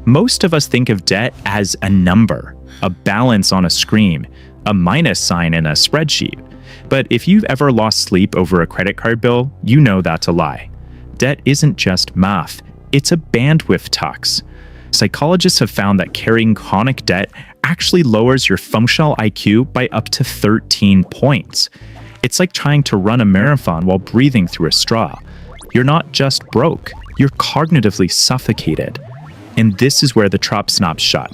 Most of us think of debt as a number, a balance on a screen, a minus sign in a spreadsheet. But if you've ever lost sleep over a credit card bill, you know that's a lie. Debt isn't just math, it's a bandwidth tax. Psychologists have found that carrying chronic debt actually lowers your functional IQ by up to 13 points. It's like trying to run a marathon while breathing through a straw. You're not just broke, you're cognitively suffocated. And this is where the trap snaps shut.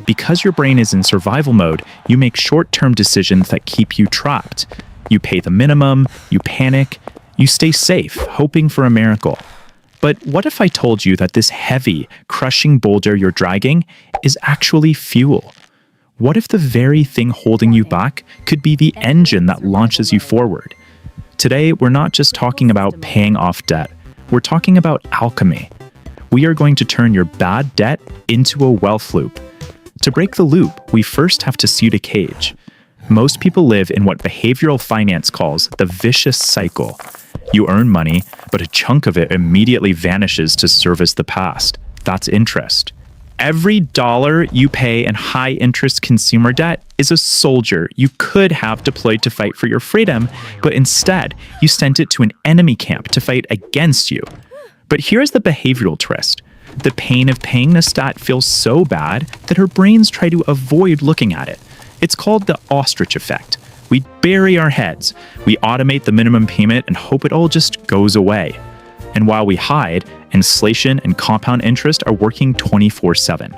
Because your brain is in survival mode, you make short-term decisions that keep you trapped. You pay the minimum, you panic, you stay safe, hoping for a miracle. But what if I told you that this heavy, crushing boulder you're dragging is actually fuel? What if the very thing holding you back could be the engine that launches you forward? Today, we're not just talking about paying off debt. We're talking about alchemy. We are going to turn your bad debt into a wealth loop. To break the loop, we first have to suit a cage. Most people live in what behavioral finance calls the vicious cycle. You earn money, but a chunk of it immediately vanishes to service the past. That's interest. Every dollar you pay in high-interest consumer debt is a soldier you could have deployed to fight for your freedom, but instead, you sent it to an enemy camp to fight against you. But here's the behavioral twist. The pain of paying this debt feels so bad that our brains try to avoid looking at it. It's called the ostrich effect. We bury our heads, we automate the minimum payment and hope it all just goes away. And while we hide, inflation and compound interest are working 24/7.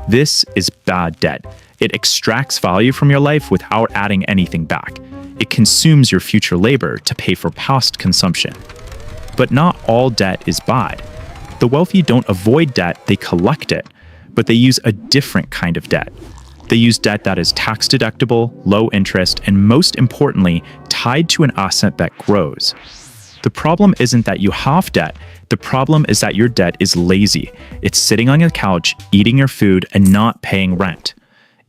This is bad debt. It extracts value from your life without adding anything back. It consumes your future labor to pay for past consumption. But not all debt is bad. The wealthy don't avoid debt, they collect it. But they use a different kind of debt. They use debt that is tax deductible, low interest, and most importantly, tied to an asset that grows. The problem isn't that you have debt. The problem is that your debt is lazy. It's sitting on your couch, eating your food, and not paying rent.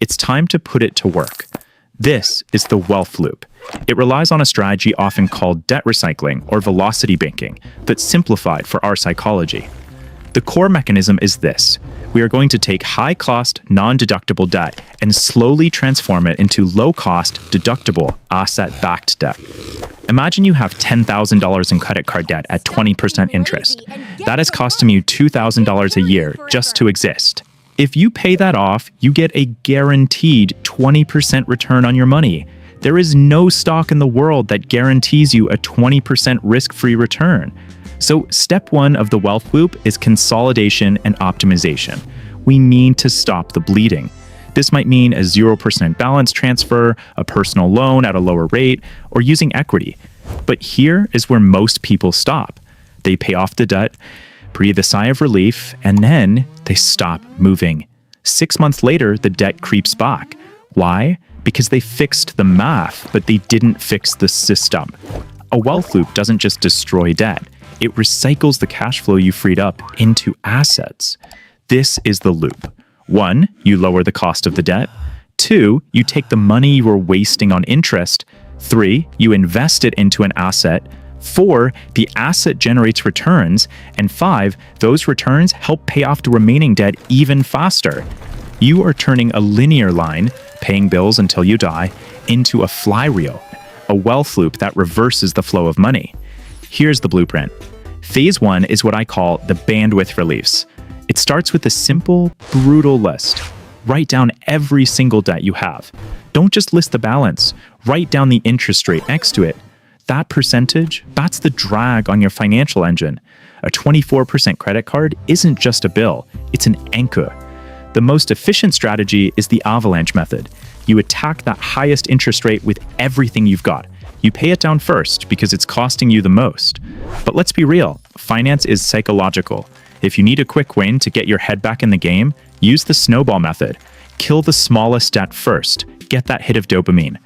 It's time to put it to work. This is the wealth loop. It relies on a strategy often called debt recycling or velocity banking, but simplified for our psychology. The core mechanism is this. We are going to take high-cost, non-deductible debt and slowly transform it into low-cost, deductible, asset-backed debt. Imagine you have $10,000 in credit card debt at 20% interest. That is costing you $2,000 a year just to exist. If you pay that off, you get a guaranteed 20% return on your money. There is no stock in the world that guarantees you a 20% risk-free return. So step one of the wealth loop is consolidation and optimization. We need to stop the bleeding. This might mean a 0% balance transfer, a personal loan at a lower rate, or using equity. But here is where most people stop. They pay off the debt, breathe a sigh of relief, and then they stop moving. 6 months later, the debt creeps back. Why? Because they fixed the math, but they didn't fix the system. A wealth loop doesn't just destroy debt. It recycles the cash flow you freed up into assets. This is the loop. 1, you lower the cost of the debt. 2, you take the money you were wasting on interest. 3, you invest it into an asset. 4, the asset generates returns. And 5, those returns help pay off the remaining debt even faster. You are turning a linear line, paying bills until you die, into a flywheel, a wealth loop that reverses the flow of money. Here's the blueprint. Phase 1 is what I call the bandwidth reliefs. It starts with a simple, brutal list. Write down every single debt you have. Don't just list the balance. Write down the interest rate next to it. That percentage, that's the drag on your financial engine. A 24% credit card isn't just a bill, it's an anchor. The most efficient strategy is the avalanche method. You attack that highest interest rate with everything you've got. You pay it down first because it's costing you the most. But let's be real, finance is psychological. If you need a quick win to get your head back in the game, use the snowball method. Kill the smallest debt first. Get that hit of dopamine.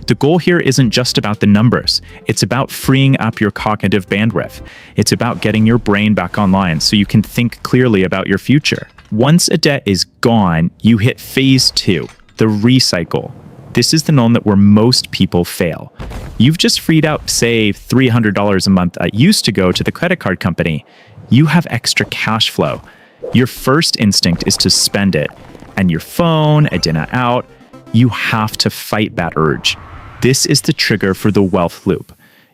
The goal here isn't just about the numbers. It's about freeing up your cognitive bandwidth. It's about getting your brain back online so you can think clearly about your future. Once a debt is gone, you hit phase 2, the recycle. This is the known that where most people fail. You've just freed up, say, $300 a month that used to go to the credit card company. You have extra cash flow. Your first instinct is to spend it, and your phone, a dinner out, you have to fight that urge. This is the trigger for the wealth loop.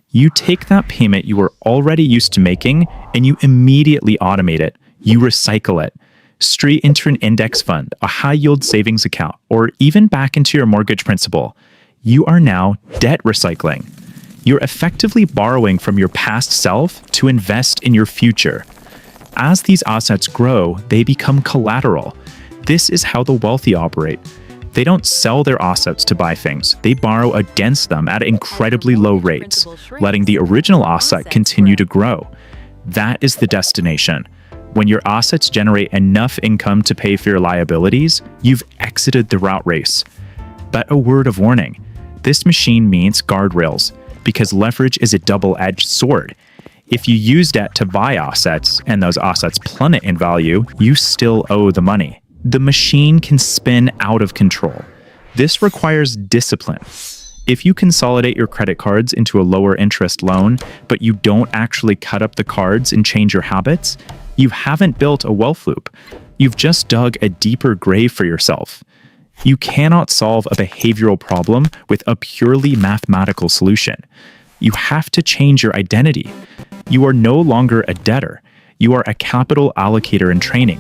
You take that payment you were already used to making and you immediately automate it. You recycle it straight into an index fund, a high-yield savings account, or even back into your mortgage principal. You are now debt recycling. You're effectively borrowing from your past self to invest in your future. As these assets grow, they become collateral. This is how the wealthy operate. They don't sell their assets to buy things. They borrow against them at incredibly low rates, letting the original asset continue to grow. That is the destination. When your assets generate enough income to pay for your liabilities, you've exited the rat race. But a word of warning, this machine means guardrails, because leverage is a double-edged sword. If you use debt to buy assets and those assets plummet in value, you still owe the money. The machine can spin out of control. This requires discipline. If you consolidate your credit cards into a lower interest loan, but you don't actually cut up the cards and change your habits, you haven't built a wealth loop. You've just dug a deeper grave for yourself. You cannot solve a behavioral problem with a purely mathematical solution. You have to change your identity. You are no longer a debtor. You are a capital allocator in training.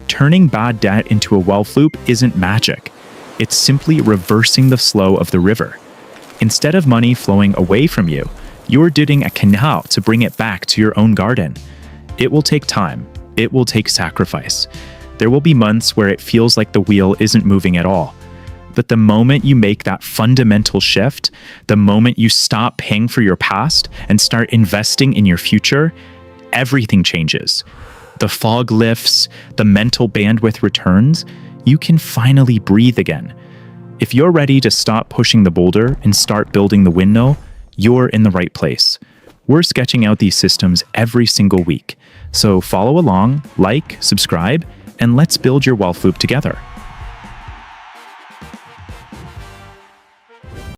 Turning bad debt into a wealth loop isn't magic. It's simply reversing the flow of the river. Instead of money flowing away from you, you're digging a canal to bring it back to your own garden. It will take time. It will take sacrifice. There will be months where it feels like the wheel isn't moving at all. But the moment you make that fundamental shift, the moment you stop paying for your past and start investing in your future, everything changes. The fog lifts, the mental bandwidth returns, you can finally breathe again. If you're ready to stop pushing the boulder and start building the windmill, you're in the right place. We're sketching out these systems every single week. So follow along, like, subscribe, and let's build your wealth loop together.